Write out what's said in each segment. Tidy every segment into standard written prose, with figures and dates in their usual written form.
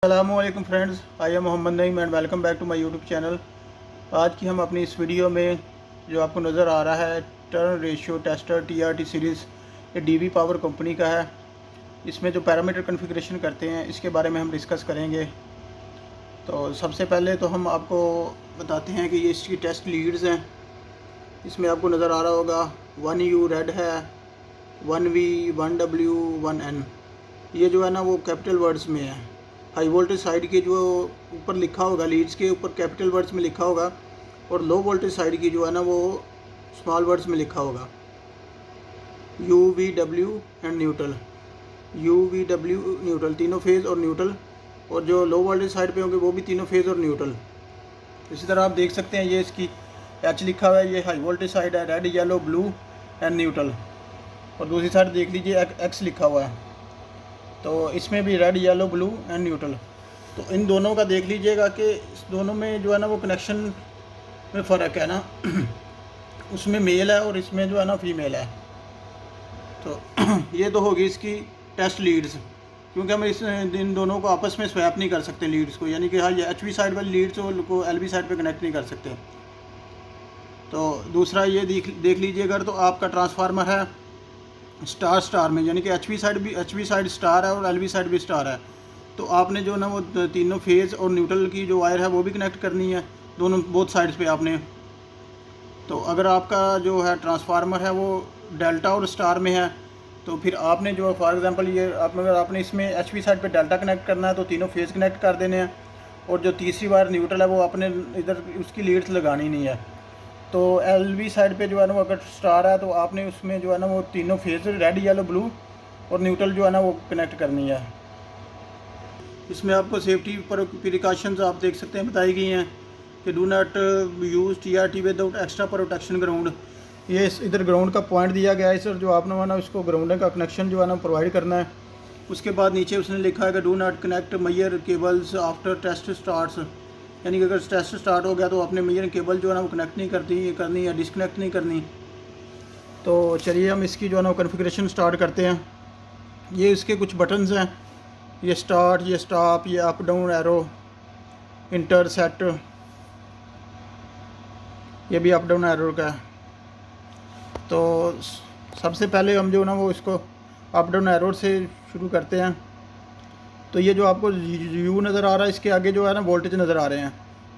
अस्सलामुअलैकुम friends, I am Mohammad Naeem and welcome back to my YouTube channel. आज की हम अपनी इस वीडियो में जो आपको नज़र आ रहा है turn ratio tester TRT series, ये DV पावर कंपनी का है। इसमें जो पैरामीटर कॉन्फ़िगरेशन करते हैं इसके बारे में हम डिस्कस करेंगे। तो सबसे पहले तो हम आपको बताते हैं कि ये इसकी टेस्ट लीड्स हैं। इसमें आपको नज़र आ रहा होगा 1U रेड है, 1V, 1W, 1N। ये जो है ना वो कैपिटल वर्ड्स में है। हाई वोल्टेज साइड की जो ऊपर लिखा होगा लीड्स के ऊपर कैपिटल वर्ड्स में लिखा होगा, और लो वोल्टेज साइड की जो है ना वो स्मॉल वर्ड्स में लिखा होगा। UVW and neutral, UVW neutral, तीनों फेज़ और न्यूट्रल। और जो लो वोल्टेज साइड पे होंगे वो भी तीनों फेज़ और न्यूट्रल। इसी तरह आप देख सकते हैं ये इसकी H लिखा हुआ है, ये हाई वोल्टेज साइड है, red yellow blue and neutral. और दूसरी साइड देख लीजिए X लिखा हुआ है, तो इसमें भी red yellow blue and neutral. तो इन दोनों का देख लीजिएगा कि इस दोनों में जो है ना वो कनेक्शन में फ़र्क है ना उसमें मेल है और इसमें जो है ना फीमेल है। तो ये तो होगी इसकी टेस्ट लीड्स, क्योंकि हम इन दोनों को आपस में स्वैप नहीं कर सकते लीड्स को, यानी कि हाँ ये HV साइड वाली लीड्स को LV साइड पे कनेक्ट नहीं कर सकते। तो दूसरा ये देख लीजिए, अगर तो आपका ट्रांसफार्मर है स्टार स्टार में, यानी कि HV साइड स्टार है और LV साइड भी स्टार है, तो आपने जो ना वो तीनों फेज़ और न्यूट्रल की जो वायर है वो भी कनेक्ट करनी है दोनों बोथ साइड्स पे आपने। तो अगर आपका जो है ट्रांसफार्मर है वो डेल्टा और स्टार में है, तो फिर आपने जो फॉर एग्जांपल ये अगर आपने इसमें HV साइड पे डेल्टा कनेक्ट करना है तो तीनों फेज़ कनेक्ट कर देने हैं, और जो तीसरी वायर न्यूट्रल है वो आपने इधर उसकी लीड्स लगानी नहीं है। तो LV साइड पे जो है ना वो अगर स्टार है तो आपने उसमें जो है ना वो तीनों फेज़ रेड येलो ब्लू और न्यूट्रल जो है ना वो कनेक्ट करनी है। इसमें आपको सेफ्टी पर प्रिकॉशंस आप देख सकते हैं बताई गई हैं कि do not use TRT without extra protection ground. ये इधर ग्राउंड का पॉइंट दिया गया है सर, जो आपने ना उसको ग्राउंड का कनेक्शन जो है ना प्रोवाइड करना है। उसके बाद नीचे उसने लिखा है कि do not connect major cables after test starts, यानी कि अगर टेस्ट स्टार्ट हो गया तो आपने मेजर केबल जो है ना वो कनेक्ट नहीं करनी या डिसकनेक्ट नहीं करनी। तो चलिए हम इसकी जो है ना कॉन्फ़िगरेशन स्टार्ट करते हैं। ये इसके कुछ बटन्स हैं, ये स्टार्ट, ये स्टॉप, ये up down arrow, inter set, ये भी अप डाउन एरो का है। तो सबसे पहले हम जो ना वो इसको अप डाउन एरो से शुरू करते हैं। तो ये जो आपको U नज़र आ रहा है, इसके आगे जो है ना वोल्टेज नज़र आ रहे हैं।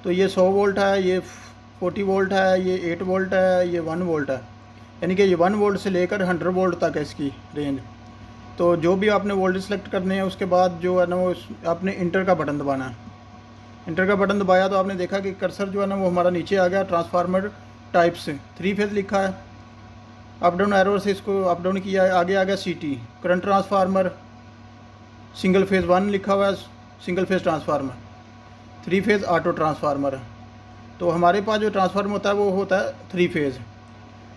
तो ये 100 वोल्ट है, ये 40 वोल्ट है, ये 8 वोल्ट है, ये 1 वोल्ट है, यानी कि ये 1 वोल्ट से लेकर 100 वोल्ट तक है इसकी रेंज। तो जो भी आपने वोल्टेज सेलेक्ट करने हैं उसके बाद जो है ना वो आपने इंटर का बटन दबाना है। इंटर का बटन दबाया तो आपने देखा कि कर्सर जो है ना वो हमारा नीचे आ गया। ट्रांसफार्मर टाइप से 3 फेज़ लिखा है, अप डाउन एरो से इसको अप डाउन किया है, आगे आ गया CT current transformer, single phase 1 लिखा हुआ है, single phase transformer, 3 phase auto transformer. तो हमारे पास जो ट्रांसफार्मर होता है वो होता है 3 फेज़।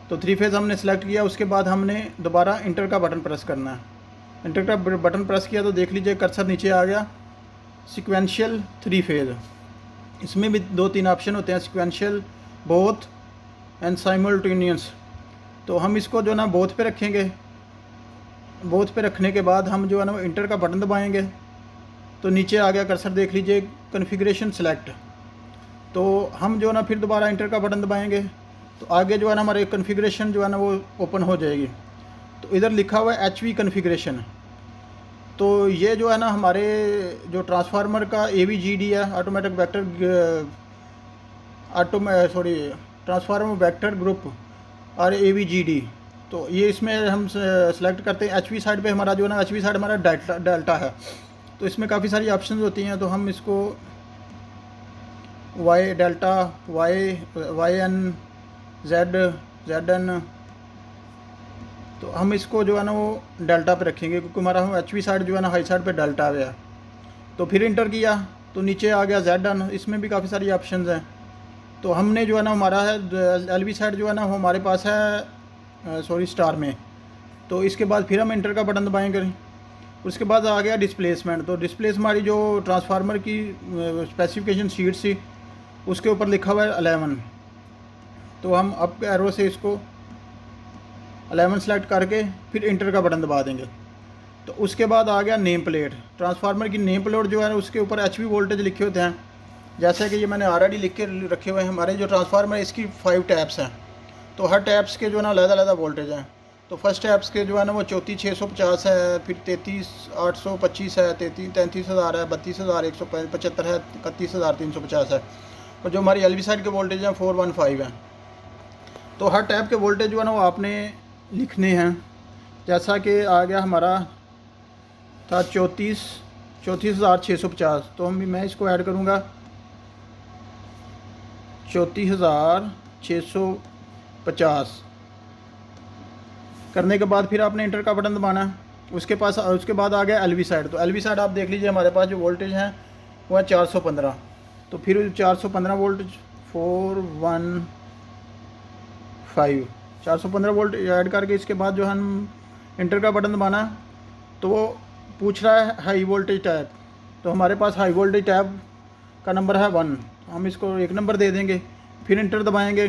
तो 3 फेज़ हमने सेलेक्ट किया, उसके बाद हमने दोबारा इंटर का बटन प्रेस करना है। इंटर का बटन प्रेस किया तो देख लीजिए कर्सर नीचे आ गया, सिक्वेंशियल 3 फेज़। इसमें भी 2-3 ऑप्शन होते हैं, सिक्वेंशियल, बोथ एंड साइमल्टेनियस। तो हम इसको जो ना बोथ पे रखेंगे। बोथ पे रखने के बाद हम जो है ना वो इंटर का बटन दबाएंगे तो नीचे आ गया कर्सर, देख लीजिए कॉन्फ़िगरेशन सेलेक्ट। तो हम जो ना फिर दोबारा इंटर का बटन दबाएंगे तो आगे जो है ना हमारे कॉन्फ़िगरेशन जो है ना वो ओपन हो जाएगी। तो इधर लिखा हुआ है HV कॉन्फ़िगरेशन। तो ये जो है ना हमारे जो ट्रांसफार्मर का AVGD है, automatic vector transformer vector group और AVGD। तो ये इसमें हम सेलेक्ट करते हैं HV साइड पे। हमारा जो है ना HV साइड हमारा डेल्टा है, तो इसमें काफ़ी सारी ऑप्शन होती हैं। तो हम इसको Y डेल्टा, YN, ZN, तो हम इसको जो है ना वो डेल्टा पे रखेंगे, क्योंकि हमारा HV साइड जो है ना हाई साइड पे डेल्टा आ गया। तो फिर इंटर किया तो नीचे आ गया ZN, इसमें भी काफ़ी सारी ऑप्शंस हैं। तो हमने जो है ना हमारा है LV साइड जो है ना वो हमारे पास है स्टार में। तो इसके बाद फिर हम इंटर का बटन दबाएंगे। उसके बाद आ गया डिस्प्लेसमेंट। तो डिस्प्लेस हमारी जो ट्रांसफार्मर की स्पेसिफिकेशन शीट थी उसके ऊपर लिखा हुआ है 11। तो हम अप एरो से इसको 11 सेलेक्ट करके फिर इंटर का बटन दबा देंगे। तो उसके बाद आ गया नेम प्लेट। ट्रांसफार्मर की नेम प्लेट जो है उसके ऊपर एचवी वोल्टेज लिखे होते हैं, जैसे कि ये मैंने ऑलरेडी लिख के रखे हुए हैं। हमारे जो ट्रांसफार्मर है इसकी 5 टैप्स हैं, तो हर टैप्स के जो है ना अलग-अलग वोल्टेज हैं। तो फर्स्ट टैप्स के जो है ना वो 34,650 है, फिर 33,825 है, 33,000 है, 32,175 है, 31,350 है। और जो हमारी एलवी साइड के वोल्टेज हैं 415 हैं। तो हर टैप के वोल्टेज जो है ना वो आपने लिखने हैं। जैसा कि आ गया हमारा था 34,650, तो मैं इसको ऐड करूँगा 34,650 करने के बाद फिर आपने इंटर का बटन दबाना है। उसके बाद आ गया एलवी साइड। तो एलवी साइड आप देख लीजिए, हमारे पास जो वोल्टेज हैं वो है 415। तो फिर 415 वोल्ट 415 415 वोल्ट ऐड करके इसके बाद जो हम इंटर का बटन दबाना, तो वो पूछ रहा है हाई वोल्टेज टैप। तो हमारे पास हाई वोल्टेज टैप का नंबर है 1, हम इसको 1 नंबर दे देंगे, फिर इंटर दबाएंगे।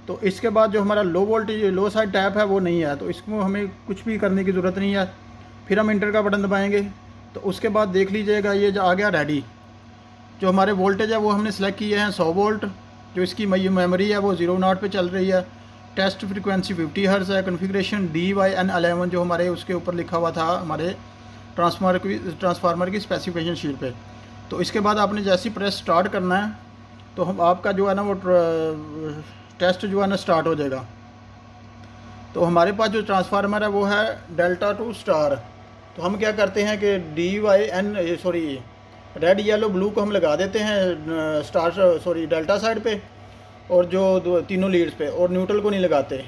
तो इसके बाद जो हमारा लो वोल्टेज लो साइड टैप है वो नहीं है, तो इसको हमें कुछ भी करने की ज़रूरत नहीं है। फिर हम इंटर का बटन दबाएंगे। तो उसके बाद देख लीजिएगा ये जो आ गया रेडी। जो हमारे वोल्टेज है वो हमने सेलेक्ट किए हैं 100 वोल्ट। जो इसकी मेमोरी है वो 0 पे चल रही है। टेस्ट फ्रीक्वेंसी 50 हर्ट्ज़ है। कॉन्फ़िगरेशन DYN11 जो हमारे उसके ऊपर लिखा हुआ था हमारे ट्रांसफार्मर की स्पेसिफिकेशन शीट पे। तो इसके बाद आपने जैसे ही प्रेस स्टार्ट करना है तो हम आपका जो है ना वो टेस्ट जो है ना स्टार्ट हो जाएगा। तो हमारे पास जो ट्रांसफार्मर है वो है डेल्टा टू स्टार। तो हम क्या करते हैं कि रेड येलो ब्लू को हम लगा देते हैं डेल्टा साइड पे, और जो तीनों लीड्स पे, और न्यूट्रल को नहीं लगाते।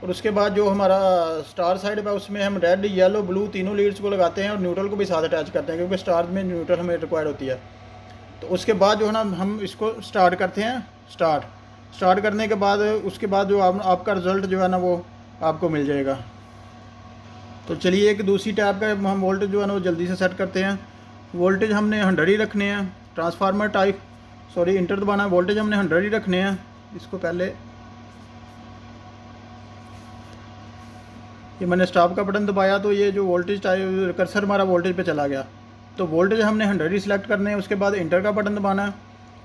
और उसके बाद जो हमारा स्टार साइड है उसमें हम रेड येलो ब्लू तीनों लीड्स को लगाते हैं और न्यूट्रल को भी साथ अटैच करते हैं, क्योंकि स्टार में न्यूट्रल हमें रिक्वायर्ड होती है। तो उसके बाद जो है ना हम इसको स्टार्ट करते हैं। स्टार्ट करने के बाद उसके बाद जो आपका रिज़ल्ट जो है ना वो आपको मिल जाएगा। तो चलिए एक दूसरी टैप का हम वोल्टेज जो है ना वो जल्दी से सेट करते हैं। वोल्टेज हमने 100 ही रखने हैं। ट्रांसफार्मर टाइप इंटर दबाना है। वोल्टेज हमने 100 ही रखने हैं। इसको पहले ये मैंने स्टॉप का बटन दबाया तो ये जो वोल्टेज टाइप कर्सर हमारा वोल्टेज पे चला गया। तो वोल्टेज हमने 100 ही सिलेक्ट करने हैं। उसके बाद इंटर का बटन दबाना है।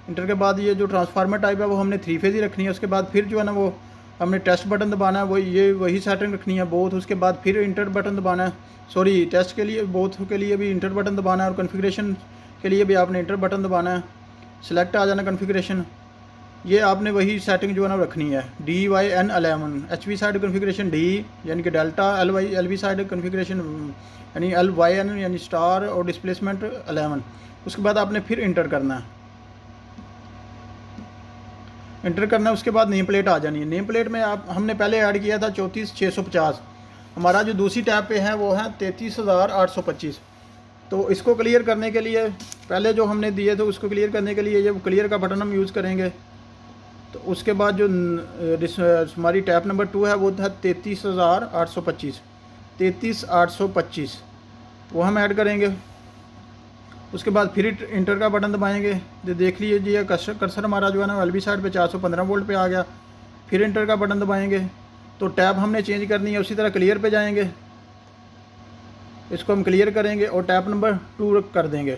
इंटर के बाद ये जो ट्रांसफार्मर टाइप है वो हमने 3 फेज़ ही रखनी है। उसके बाद फिर जो है ना वो हमने टेस्ट बटन दबाना है, वही सेटिंग रखनी है बोथ। उसके बाद फिर इंटर बटन दबाना है। टेस्ट के लिए बोथ के लिए भी इंटर बटन दबाना है, और कॉन्फ़िगरेशन के लिए भी आपने इंटर बटन दबाना है। सिलेक्ट आ जाना कॉन्फ़िगरेशन। ये आपने वही सेटिंग जो है ना रखनी है। DYN11 HV side configuration D यानी कि डेल्टा, LV साइड कॉन्फ़िगरेशन यानी LYN यानी स्टार, और डिस्प्लेसमेंट 11। उसके बाद आपने फिर इंटर करना है। उसके बाद नेम प्लेट आ जानी है। नेम प्लेट में हमने पहले ऐड किया था 34,650। हमारा जो दूसरी टैब पे है वो है 33,825। तो इसको क्लियर करने के लिए पहले जो हमने दिए थे उसको क्लियर करने के लिए ये क्लियर का बटन हम यूज़ करेंगे। तो उसके बाद जो हमारी टैप नंबर 2 है वो था 33,825 33,825 वो हम ऐड करेंगे। उसके बाद फिर इंटर का बटन दबाएंगे। देख लीजिए कर्सर हमारा जो है ना एलवी साइड पे 415 वोल्ट पे आ गया। फिर इंटर का बटन दबाएंगे। तो टैब हमने चेंज करनी है। उसी तरह क्लियर पे जाएंगे, इसको हम क्लियर करेंगे और टैप नंबर 2 कर देंगे।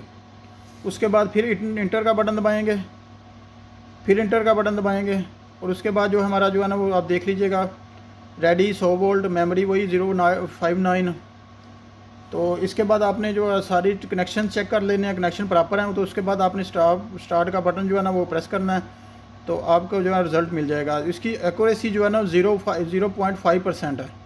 उसके बाद फिर इंटर का बटन दबाएंगे। फिर इंटर का बटन दबाएंगे और उसके बाद जो हमारा जो है ना वो आप देख लीजिएगा रेडी 100 वोल्ट, मेमोरी वही 059। तो इसके बाद आपने जो सारी कनेक्शन चेक कर लेने हैं, कनेक्शन प्रॉपर हैं। तो उसके बाद आपने स्टार्ट का बटन जो है ना वो प्रेस करना है, तो आपको जो है रिज़ल्ट मिल जाएगा। इसकी एक्यूरेसी जो है ना 0.5% है।